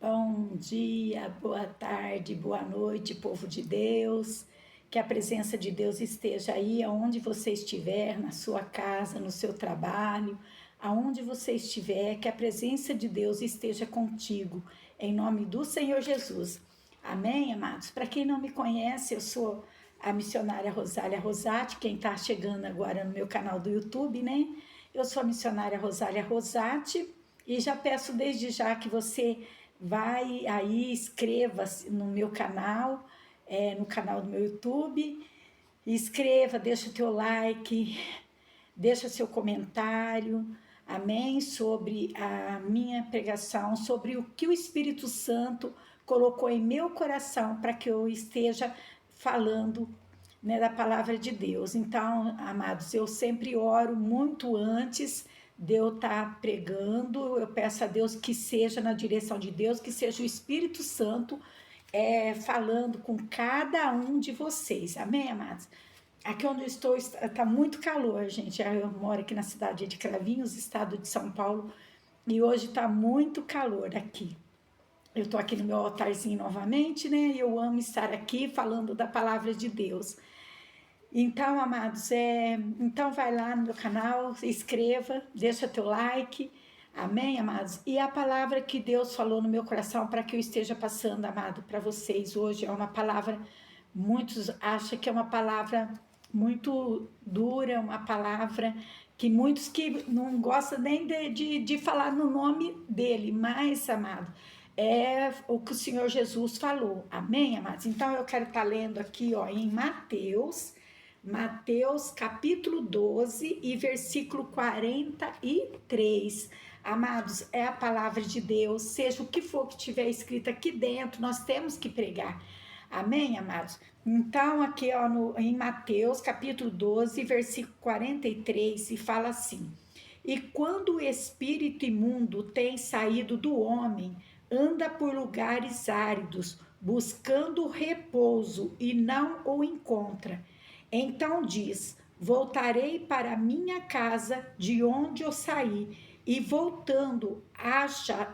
Bom dia, boa tarde, boa noite, povo de Deus. Que a presença de Deus esteja aí, aonde você estiver, na sua casa, no seu trabalho, aonde você estiver, que a presença de Deus esteja contigo, em nome do Senhor Jesus. Amém, amados? Para quem não me conhece, eu sou a missionária Rosália Rosati, quem está chegando agora no meu canal do YouTube, né? Eu sou a missionária Rosália Rosati e já peço desde já que você vai aí, inscreva-se no meu canal, no canal do meu YouTube, inscreva, deixa o teu like, deixa seu comentário, amém, sobre a minha pregação, sobre o que o Espírito Santo colocou em meu coração para que eu esteja falando, né, da palavra de Deus. Então, amados, eu sempre oro muito antes de eu estar pregando, eu peço a Deus que seja na direção de Deus, que seja o Espírito Santo falando com cada um de vocês, amém, amados? Aqui onde eu estou está muito calor, gente. Eu moro aqui na cidade de Cravinhos, estado de São Paulo, e hoje está muito calor aqui. Eu estou aqui no meu altarzinho novamente, né? E eu amo estar aqui falando da palavra de Deus. Então, amados, então vai lá no meu canal, se inscreva, deixa teu like, amém, amados? E a palavra que Deus falou no meu coração para que eu esteja passando, amado, para vocês hoje é uma palavra, muitos acham que é uma palavra muito dura, uma palavra que muitos que não gostam nem de falar no nome dele, mas, amado, é o que o Senhor Jesus falou, amém, amados? Então eu quero estar lendo aqui, ó, em Mateus capítulo 12 e versículo 43. Amados, é a palavra de Deus, seja o que for que tiver escrito aqui dentro, nós temos que pregar. Amém, amados? Então, aqui ó, em Mateus capítulo 12, versículo 43, se fala assim: E quando o espírito imundo tem saído do homem, anda por lugares áridos, buscando repouso e não o encontra. Então diz: Voltarei para a minha casa de onde eu saí, e voltando, acha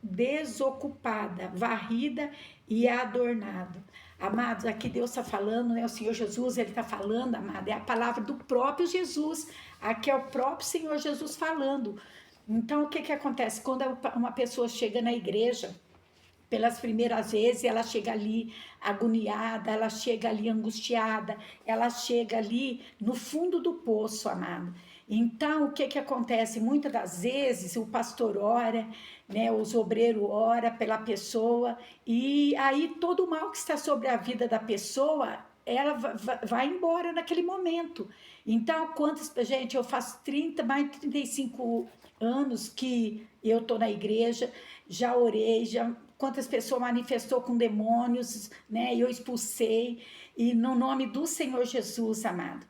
desocupada, varrida e adornada. Amados, aqui Deus está falando, né? O Senhor Jesus, ele está falando, amado, é a palavra do próprio Jesus. Aqui é o próprio Senhor Jesus falando. Então, o que que acontece? Quando uma pessoa chega na igreja, pelas primeiras vezes, ela chega ali agoniada, ela chega ali angustiada, ela chega ali no fundo do poço, amado. Então, o que que acontece? Muitas das vezes o pastor ora, né, os obreiros ora pela pessoa, e aí todo o mal que está sobre a vida da pessoa, ela vai embora naquele momento. Então, gente, eu faço mais de 35 anos que eu estou na igreja, já orei, quantas pessoas manifestou com demônios, né? Eu expulsei, e no nome do Senhor Jesus, amado.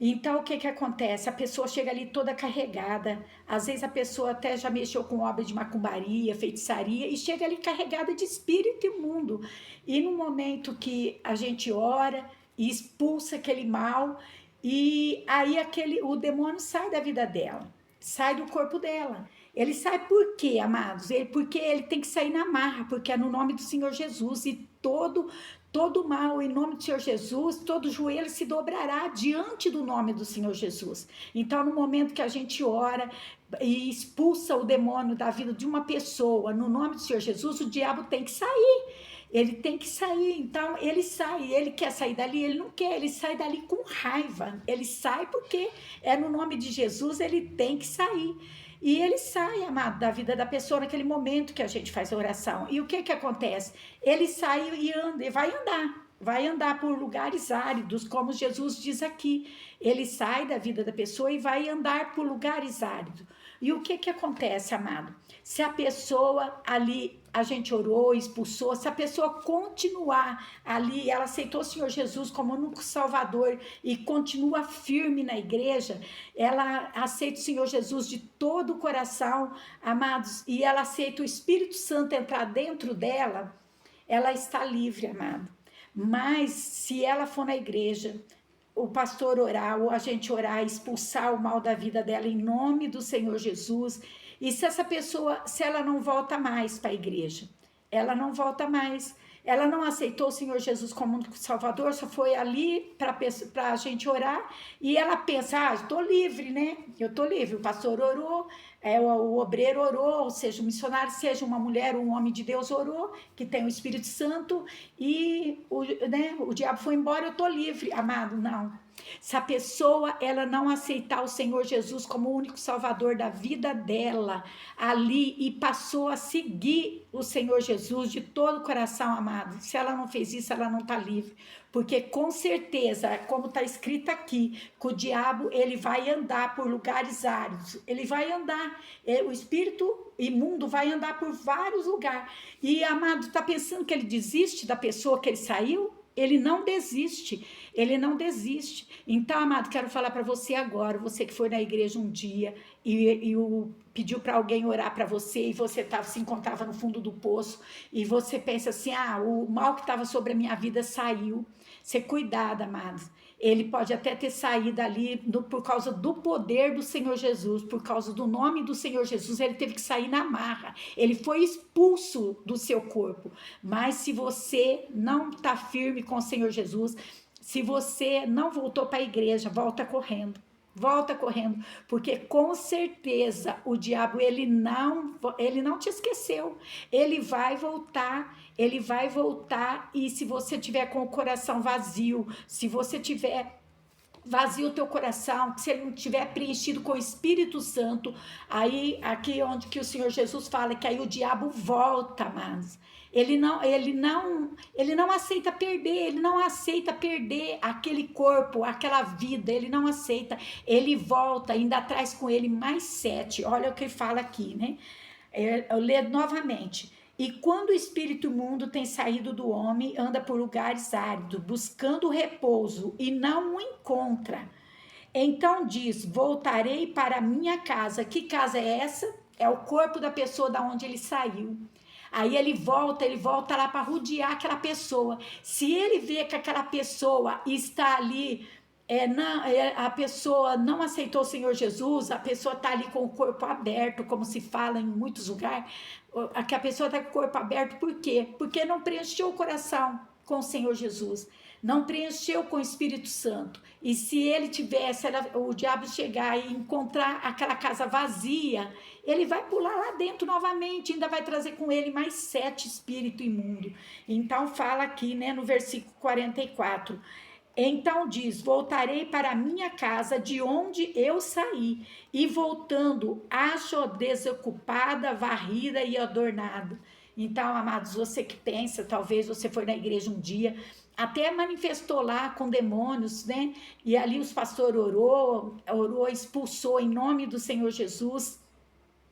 Então, o que que acontece? A pessoa chega ali toda carregada, às vezes a pessoa até já mexeu com obra de macumbaria, feitiçaria, e chega ali carregada de espírito imundo. E no momento que a gente ora e expulsa aquele mal, e aí o demônio sai da vida dela, sai do corpo dela. Ele sai por quê, amados? Porque ele tem que sair na marra, porque é no nome do Senhor Jesus, e todo mal, em nome do Senhor Jesus, todo joelho se dobrará diante do nome do Senhor Jesus. Então, no momento que a gente ora e expulsa o demônio da vida de uma pessoa, no nome do Senhor Jesus, o diabo tem que sair. Ele tem que sair, então ele sai, ele quer sair dali, ele não quer, ele sai dali com raiva, ele sai porque é no nome de Jesus, ele tem que sair. E ele sai, amado, da vida da pessoa naquele momento que a gente faz a oração. E o que que acontece? Ele sai e anda, e vai andar por lugares áridos, como Jesus diz aqui. Ele sai da vida da pessoa e vai andar por lugares áridos. E o que que acontece, amado? Se a pessoa ali, a gente orou, expulsou, se a pessoa continuar ali, ela aceitou o Senhor Jesus como único Salvador e continua firme na igreja, ela aceita o Senhor Jesus de todo o coração, amados, e ela aceita o Espírito Santo entrar dentro dela, ela está livre, amado. Mas se ela for na igreja, o pastor orar, ou a gente orar, expulsar o mal da vida dela em nome do Senhor Jesus, E se essa pessoa, se ela não volta mais para a igreja, ela não volta mais. Ela não aceitou o Senhor Jesus como único Salvador, só foi ali para a gente orar, e ela pensa, estou livre, né? Eu estou livre, o pastor orou, o obreiro orou, ou seja, o missionário, seja uma mulher ou um homem de Deus orou, que tem o Espírito Santo, e o diabo foi embora, eu estou livre. Amado, não. Se a pessoa ela não aceitar o Senhor Jesus como o único Salvador da vida dela ali e passou a seguir o Senhor Jesus de todo o coração, amado, se ela não fez isso, ela não está livre, porque com certeza, como está escrito aqui, que o diabo ele vai andar por lugares áridos, ele vai andar, o espírito imundo vai andar por vários lugares, e amado, está pensando que ele desiste da pessoa que ele saiu? Ele não desiste, ele não desiste. Então, amado, quero falar para você agora, você que foi na igreja um dia e pediu para alguém orar para você e você se encontrava no fundo do poço e você pensa assim, o mal que estava sobre a minha vida saiu. Você cuidado, amado. Ele pode até ter saído ali por causa do poder do Senhor Jesus, por causa do nome do Senhor Jesus, ele teve que sair na marra, ele foi expulso do seu corpo. Mas se você não está firme com o Senhor Jesus, se você não voltou para a igreja, volta correndo, porque com certeza o diabo ele não te esqueceu, ele vai voltar, e se você tiver com o coração vazio, se você tiver vazio o teu coração, se ele não tiver preenchido com o Espírito Santo, aí aqui onde que o Senhor Jesus fala que aí o diabo volta, mas ele não aceita perder, ele não aceita perder aquele corpo, aquela vida, ele não aceita, ele volta, ainda traz com ele mais 7, olha o que ele fala aqui, né? Eu leio novamente. E quando o espírito imundo tem saído do homem, anda por lugares áridos, buscando repouso, e não o encontra. Então diz, voltarei para a minha casa. Que casa é essa? É o corpo da pessoa da onde ele saiu. Aí ele volta lá para rodear aquela pessoa. Se ele vê que aquela pessoa está ali, a pessoa não aceitou o Senhor Jesus, a pessoa está ali com o corpo aberto, como se fala em muitos lugares, que a pessoa está com o corpo aberto, por quê? Porque não preencheu o coração com o Senhor Jesus, não preencheu com o Espírito Santo. E se ele tivesse, o diabo chegar e encontrar aquela casa vazia, ele vai pular lá dentro novamente, ainda vai trazer com ele mais 7 espíritos imundos. Então fala aqui, né, no versículo 44, então diz, voltarei para a minha casa de onde eu saí, e voltando, acho desocupada, varrida e adornada. Então, amados, você que pensa, talvez você foi na igreja um dia, até manifestou lá com demônios, né? E ali os pastores orou, expulsou em nome do Senhor Jesus.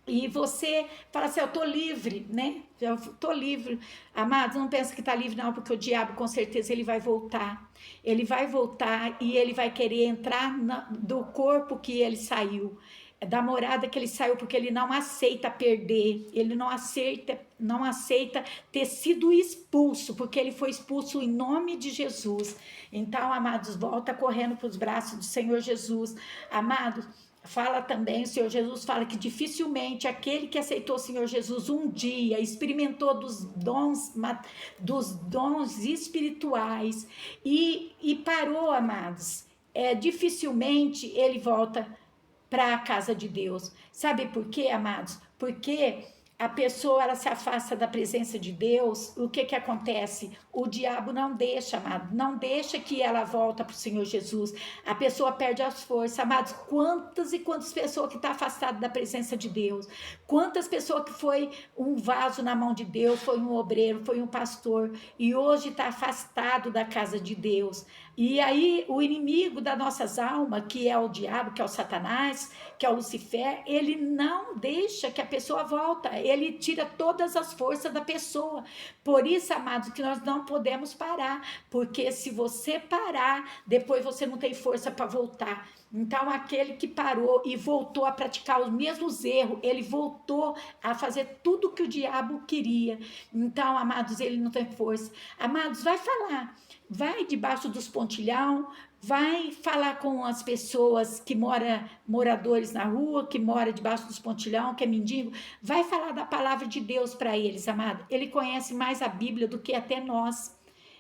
E você fala assim, eu estou livre, né? Eu estou livre. Amados, não pensa que está livre não, porque o diabo com certeza ele vai voltar. Ele vai voltar e ele vai querer entrar do corpo que ele saiu, da morada que ele saiu, porque ele não aceita perder, ele não aceita ter sido expulso, porque ele foi expulso em nome de Jesus. Então, amados, volta correndo para os braços do Senhor Jesus. Amados, fala também, o Senhor Jesus fala que dificilmente aquele que aceitou o Senhor Jesus um dia, experimentou dos dons espirituais e parou, amados, dificilmente ele volta para a casa de Deus. Sabe por quê, amados? Porque a pessoa ela se afasta da presença de Deus, o que acontece? O diabo não deixa, amado, não deixa que ela volta para o Senhor Jesus. A pessoa perde as forças, amados. Quantas e quantas pessoas que estão afastadas da presença de Deus? Quantas pessoas que foi um vaso na mão de Deus, foi um obreiro, foi um pastor, e hoje está afastado da casa de Deus. E aí o inimigo das nossas almas, que é o diabo, que é o Satanás, que é o Lucifer, ele não deixa que a pessoa volta, ele tira todas as forças da pessoa. Por isso, amados, que nós não podemos parar, porque se você parar, depois você não tem força para voltar. Então, aquele que parou e voltou a praticar os mesmos erros, ele voltou a fazer tudo que o diabo queria. Então, amados, ele não tem força. Amados, vai falar. Vai debaixo dos pontilhão, Vai falar com as pessoas que moradores na rua, que mora debaixo dos pontilhão, que é mendigo. Vai falar da palavra de Deus para eles, amado. Ele conhece mais a Bíblia do que até nós.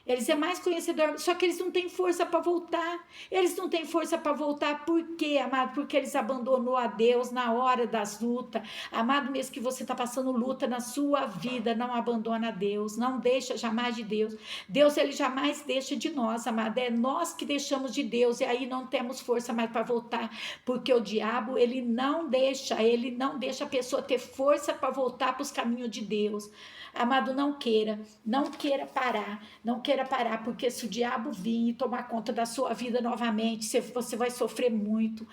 Eles é mais conhecedor, só que eles não têm força para voltar. Eles não têm força para voltar, por quê, amado? Porque eles abandonou a Deus na hora das lutas. Amado, mesmo que você está passando luta na sua vida, não abandona a Deus, não deixa jamais de Deus. Deus, ele jamais deixa de nós, amado. É nós que deixamos de Deus, e aí não temos força mais para voltar, porque o diabo, ele não deixa a pessoa ter força para voltar para os caminhos de Deus. Amado, não queira parar, porque se o diabo vir e tomar conta da sua vida novamente, você vai sofrer muito,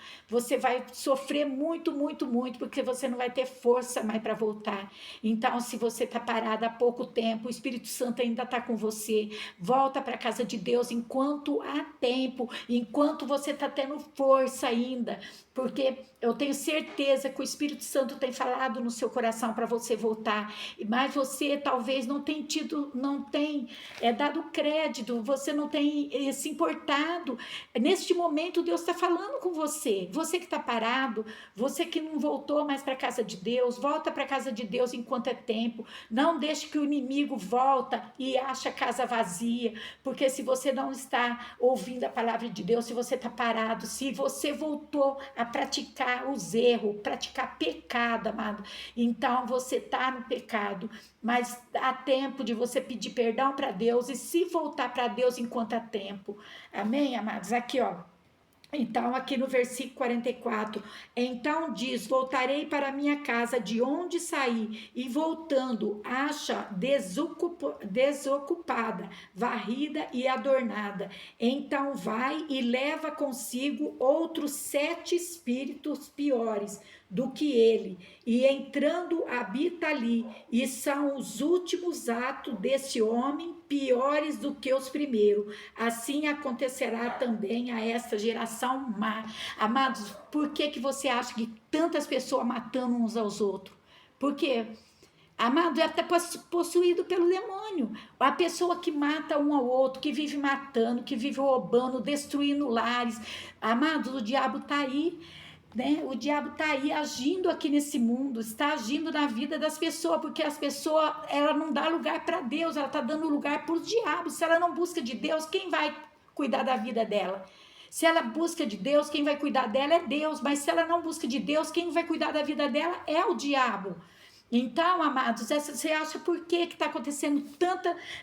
muito, porque você não vai ter força mais para voltar. Então, se você está parada há pouco tempo, o Espírito Santo ainda está com você, volta para a casa de Deus enquanto há tempo, enquanto você está tendo força ainda, porque eu tenho certeza que o Espírito Santo tem falado no seu coração para você voltar, mas você talvez não tenha dado crédito, você não tem se importado. Neste momento Deus está falando com você que está parado, você que não voltou mais para a casa de Deus, volta para a casa de Deus enquanto é tempo, não deixe que o inimigo volta e ache a casa vazia, porque se você não está ouvindo a palavra de Deus, se você está parado, se você voltou a praticar os erros, praticar pecado, amado, então você está no pecado, mas há tempo de você pedir perdão para Deus e se voltar para Deus enquanto há tempo. Amém, amados? Aqui, ó. Então, aqui no versículo 44, então diz: voltarei para minha casa de onde saí, e voltando, acha desocupada, varrida e adornada. Então vai e leva consigo outros 7 espíritos piores do que ele, e entrando habita ali, e são os últimos atos desse homem piores do que os primeiros. Assim acontecerá também a esta geração má. Amados, por que você acha que tantas pessoas matando uns aos outros? Porque, amado, é até possuído pelo demônio. A pessoa que mata um ao outro, que vive matando, que vive roubando, destruindo lares. Amado, o diabo está aí. Né? O diabo está aí agindo aqui nesse mundo, está agindo na vida das pessoas, porque as pessoas, ela não dá lugar para Deus, ela está dando lugar para o diabo. Se ela não busca de Deus, quem vai cuidar da vida dela? Se ela busca de Deus, quem vai cuidar dela é Deus, mas se ela não busca de Deus, quem vai cuidar da vida dela é o diabo. Então, amados, você acha por que está acontecendo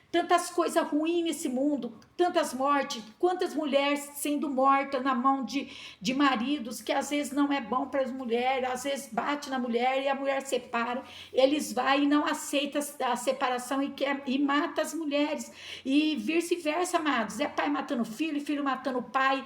tantas coisas ruins nesse mundo, tantas mortes, quantas mulheres sendo mortas na mão de maridos, que às vezes não é bom para as mulheres, às vezes bate na mulher e a mulher separa, eles vão e não aceitam a separação e mata as mulheres, e vice-versa, amados, é pai matando filho, filho matando pai,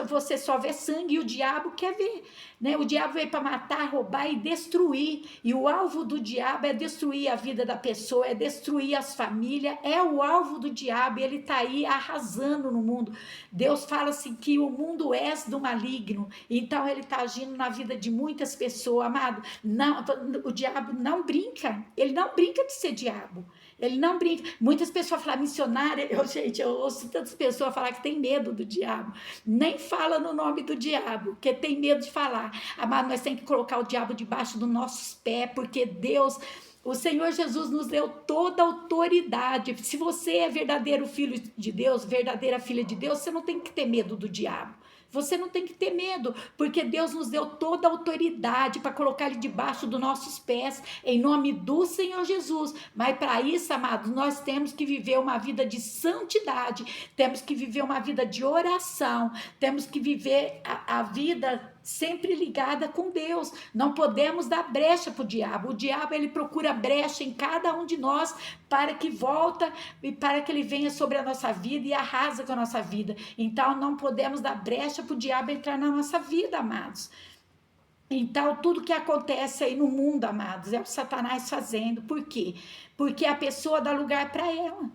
você só vê sangue e o diabo quer ver, né? O diabo veio para matar, roubar e destruir, e o alvo do diabo é destruir a vida da pessoa, é destruir as famílias, é o alvo do diabo, e ele está aí arrasando no mundo. Deus fala assim que o mundo é do maligno, então ele está agindo na vida de muitas pessoas, amado. Não, o diabo não brinca, ele não brinca de ser diabo. Ele não brinca. Muitas pessoas falam missionária. Eu ouço tantas pessoas falar que tem medo do diabo. Nem fala no nome do diabo, porque tem medo de falar. Amado, nós temos que colocar o diabo debaixo dos nossos pés, porque Deus, o Senhor Jesus nos deu toda a autoridade. Se você é verdadeiro filho de Deus, verdadeira filha de Deus, você não tem que ter medo do diabo. Você não tem que ter medo, porque Deus nos deu toda a autoridade para colocar ele debaixo dos nossos pés, em nome do Senhor Jesus. Mas para isso, amados, nós temos que viver uma vida de santidade, temos que viver uma vida de oração, temos que viver a vida sempre ligada com Deus. Não podemos dar brecha para o diabo. O diabo, ele procura brecha em cada um de nós para que volta e para que ele venha sobre a nossa vida e arrasa com a nossa vida. Então, não podemos dar brecha para o diabo entrar na nossa vida, amados. Então, tudo que acontece aí no mundo, amados, é o Satanás fazendo. Por quê? Porque a pessoa dá lugar para ela.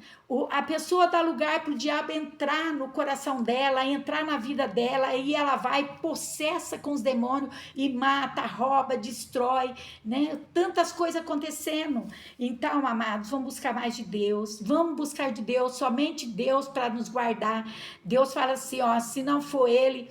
A pessoa dá lugar para o diabo entrar no coração dela, entrar na vida dela, e ela vai, possessa com os demônios e mata, rouba, destrói, né? Tantas coisas acontecendo. Então, amados, vamos buscar mais de Deus, vamos buscar de Deus, somente Deus para nos guardar. Deus fala assim, ó, se não for Ele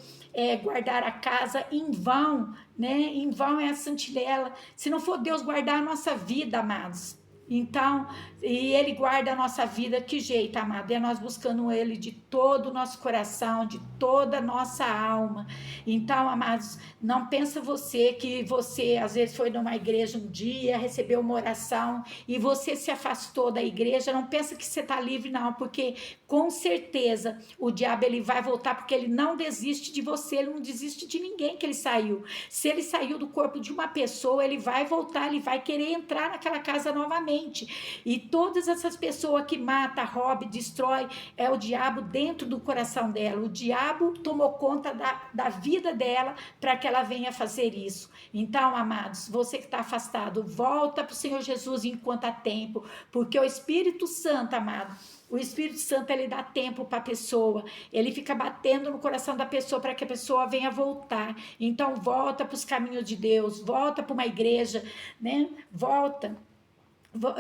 guardar a casa, em vão, né? Em vão é a sentinela. Se não for Deus guardar a nossa vida, amados. Então, e Ele guarda a nossa vida, que jeito, amado? É nós buscando Ele de todo o nosso coração, de toda a nossa alma. Então, amados, não pensa você que você, às vezes, foi numa igreja um dia, recebeu uma oração e você se afastou da igreja. Não pensa que você está livre, não, porque com certeza o diabo ele vai voltar, porque ele não desiste de você, ele não desiste de ninguém que ele saiu. Se ele saiu do corpo de uma pessoa, ele vai voltar, ele vai querer entrar naquela casa novamente. E todas essas pessoas que mata, rouba, destrói, é o diabo dentro do coração dela. O diabo tomou conta da vida dela para que ela venha fazer isso. Então, amados, você que está afastado, volta para o Senhor Jesus enquanto há tempo, porque o Espírito Santo, amado, o Espírito Santo, ele dá tempo para a pessoa, ele fica batendo no coração da pessoa para que a pessoa venha voltar. Então, volta para os caminhos de Deus, volta para uma igreja, né? Volta.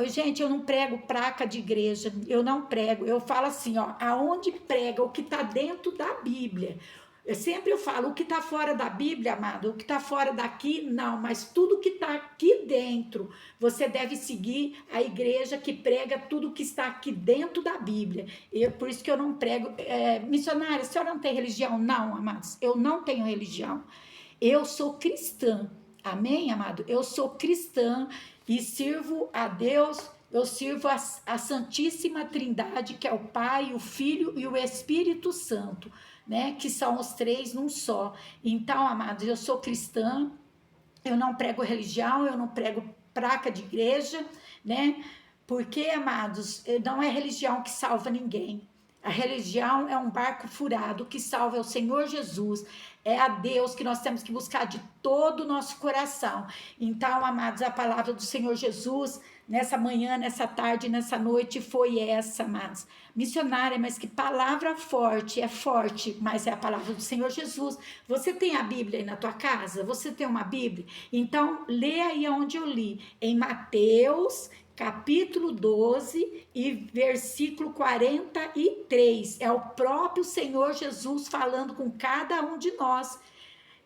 Gente, eu não prego placa de igreja, eu não prego, eu falo assim, ó, aonde prega o que está dentro da Bíblia. Eu falo, o que está fora da Bíblia, amado, o que está fora daqui, não, mas tudo que está aqui dentro, você deve seguir a igreja que prega tudo que está aqui dentro da Bíblia. Por isso que eu não prego. Missionária, a senhora não tem religião? Não, amados, eu não tenho religião. Eu sou cristã, amém, amado? Eu sou cristã e sirvo a Deus. Eu sirvo a Santíssima Trindade, que é o Pai, o Filho e o Espírito Santo, né? Que são os três num só. Então, amados, eu sou cristã, eu não prego religião, eu não prego placa de igreja, né? Porque, amados, não é religião que salva ninguém. A religião é um barco furado, que salva é o Senhor Jesus, é a Deus que nós temos que buscar de todo o nosso coração. Então, amados, a palavra do Senhor Jesus, nessa manhã, nessa tarde, nessa noite, foi essa, amados. Missionária, mas que palavra forte, é forte, mas é a palavra do Senhor Jesus. Você tem a Bíblia aí na tua casa? Você tem uma Bíblia? Então, lê aí onde eu li, em Mateus capítulo 12 e versículo 43. É o próprio Senhor Jesus falando com cada um de nós.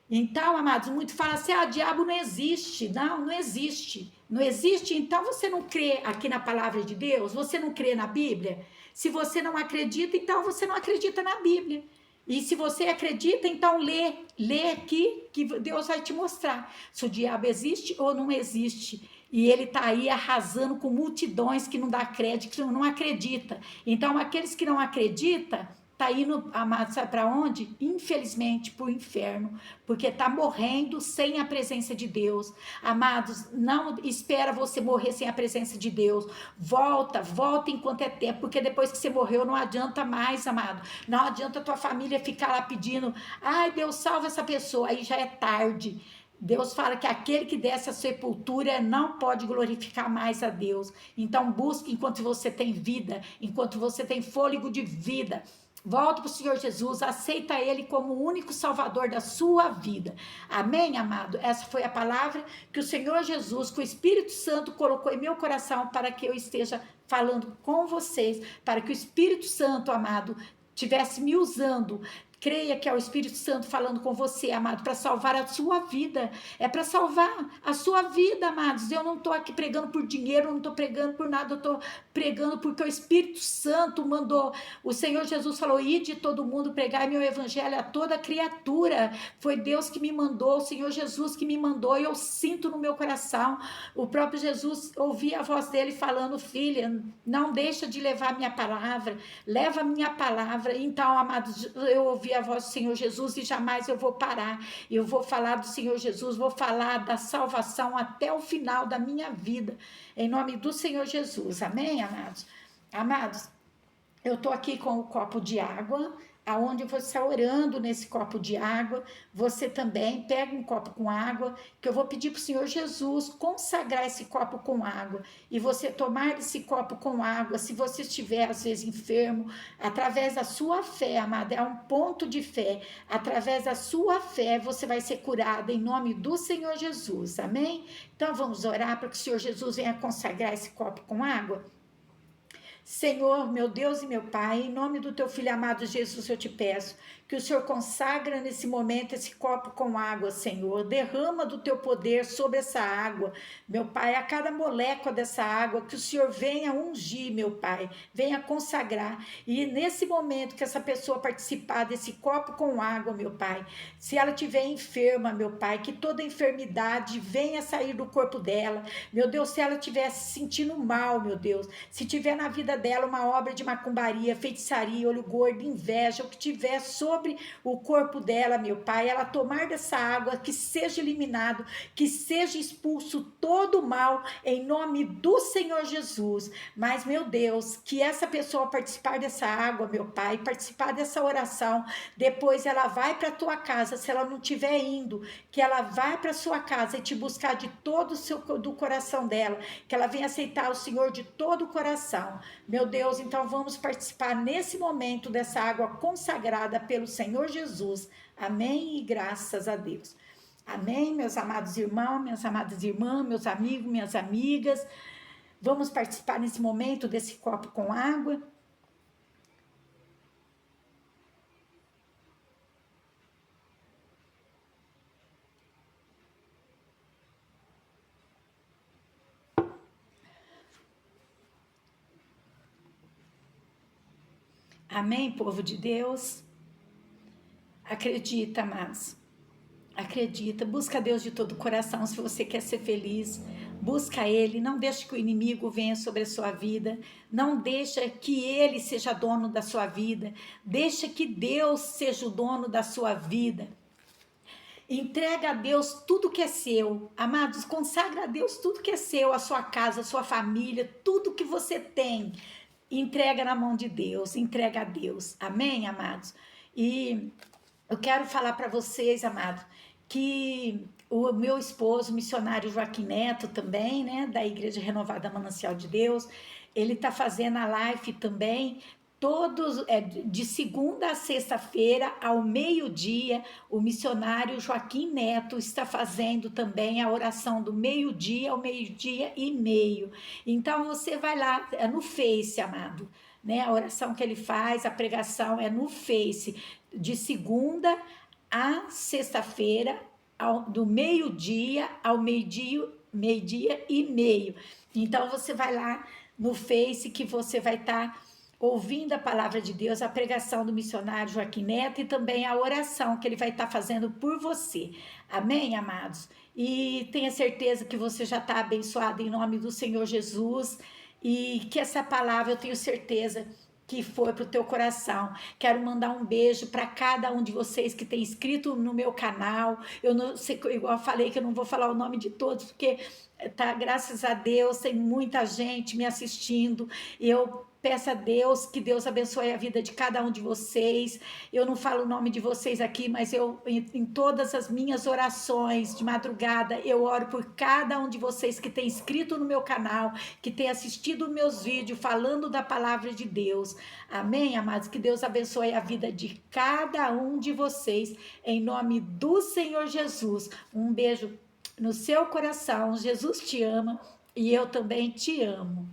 Então, amados, muito fala assim, o diabo não existe. Não, não existe. Não existe, então você não crê aqui na palavra de Deus? Você não crê na Bíblia? Se você não acredita, então você não acredita na Bíblia. E se você acredita, então lê aqui que Deus vai te mostrar se o diabo existe ou não existe. E ele está aí arrasando com multidões que não dá crédito, que não acredita. Então, aqueles que não acreditam, está indo, amado, sabe para onde? Infelizmente, para o inferno, porque está morrendo sem a presença de Deus. Amados, não espera você morrer sem a presença de Deus. Volta enquanto é tempo, porque depois que você morreu, não adianta mais, amado. Não adianta a tua família ficar lá pedindo, ai, Deus, salva essa pessoa, aí já é tarde. Deus fala que aquele que desce à sepultura não pode glorificar mais a Deus. Então busque enquanto você tem vida, enquanto você tem fôlego de vida. Volta para o Senhor Jesus, aceita Ele como o único salvador da sua vida. Amém, amado? Essa foi a palavra que o Senhor Jesus, que o Espírito Santo colocou em meu coração para que eu esteja falando com vocês, para que o Espírito Santo, amado, tivesse me usando. Creia que é o Espírito Santo falando com você, amado, para salvar a sua vida. É para salvar a sua vida, amados. Eu não estou aqui pregando por dinheiro, eu não estou pregando por nada, eu estou pregando porque o Espírito Santo mandou. O Senhor Jesus falou, ide todo mundo pregar meu evangelho a toda criatura. Foi Deus que me mandou, o Senhor Jesus que me mandou, e eu sinto no meu coração. O próprio Jesus, ouvi a voz dele falando, filha, não deixa de levar minha palavra, leva minha palavra. Então, amados, eu ouvi a voz do Senhor Jesus e jamais eu vou parar. Eu vou falar do Senhor Jesus, vou falar da salvação até o final da minha vida, em nome do Senhor Jesus. Amém, amados? Amados, eu tô aqui com o copo de água, aonde você está orando nesse copo de água, você também pega um copo com água, que eu vou pedir para o Senhor Jesus consagrar esse copo com água, e você tomar esse copo com água, se você estiver às vezes enfermo, através da sua fé, amada, é um ponto de fé, através da sua fé você vai ser curada em nome do Senhor Jesus, amém? Então vamos orar para que o Senhor Jesus venha consagrar esse copo com água? Senhor, meu Deus e meu Pai, em nome do teu filho amado Jesus, eu te peço que o Senhor consagra nesse momento esse copo com água, Senhor. Derrama do teu poder sobre essa água, meu Pai, a cada molécula dessa água, que o Senhor venha ungir, meu Pai, venha consagrar. E nesse momento que essa pessoa participar desse copo com água, meu Pai, se ela estiver enferma, meu Pai, que toda enfermidade venha sair do corpo dela. Meu Deus, se ela estiver se sentindo mal, meu Deus, se tiver na vida dela uma obra de macumbaria, feitiçaria, olho gordo, inveja, o que tiver sobre o corpo dela, meu Pai, ela tomar dessa água, que seja eliminado, que seja expulso todo o mal, em nome do Senhor Jesus. Mas, meu Deus, que essa pessoa participar dessa água, meu Pai, participar dessa oração, depois ela vai para a tua casa, se ela não estiver indo, que ela vai para a sua casa e te buscar de todo do coração dela, que ela venha aceitar o Senhor de todo o coração. Meu Deus, então vamos participar nesse momento dessa água consagrada pelo Senhor Jesus. Amém e graças a Deus. Amém, meus amados irmãos, minhas amadas irmãs, meus amigos, minhas amigas. Vamos participar nesse momento desse copo com água. Amém, povo de Deus? Acredita, amados. Acredita, busca Deus de todo o coração se você quer ser feliz. Busca Ele, não deixe que o inimigo venha sobre a sua vida. Não deixa que Ele seja dono da sua vida. Deixa que Deus seja o dono da sua vida. Entrega a Deus tudo que é seu. Amados, consagra a Deus tudo que é seu, a sua casa, a sua família, tudo que você tem. Entrega na mão de Deus, entrega a Deus. Amém, amados? E eu quero falar para vocês, amado, que o meu esposo, o missionário Joaquim Neto também, né, da Igreja Renovada Manancial de Deus, ele está fazendo a live também, todos, de segunda a sexta-feira, ao meio-dia, o missionário Joaquim Neto está fazendo também a oração do meio-dia ao meio-dia e meio. Então, você vai lá, é no Face, amado, né? A oração que ele faz, a pregação é no Face, de segunda a sexta-feira, do meio-dia ao meio-dia e meio. Então, você vai lá no Face, que você vai estar ouvindo a palavra de Deus, a pregação do missionário Joaquim Neto e também a oração que ele vai estar fazendo por você. Amém, amados? E tenha certeza que você já está abençoado em nome do Senhor Jesus e que essa palavra, eu tenho certeza que foi para o teu coração. Quero mandar um beijo para cada um de vocês que tem inscrito no meu canal. Eu não sei, igual eu falei que eu não vou falar o nome de todos, porque tá, graças a Deus, tem muita gente me assistindo. Eu peço a Deus que Deus abençoe a vida de cada um de vocês. Eu não falo o nome de vocês aqui, mas eu, em todas as minhas orações de madrugada, eu oro por cada um de vocês que tem inscrito no meu canal, que tem assistido meus vídeos falando da palavra de Deus. Amém, amados? Que Deus abençoe a vida de cada um de vocês, em nome do Senhor Jesus. Um beijo no seu coração. Jesus te ama e eu também te amo.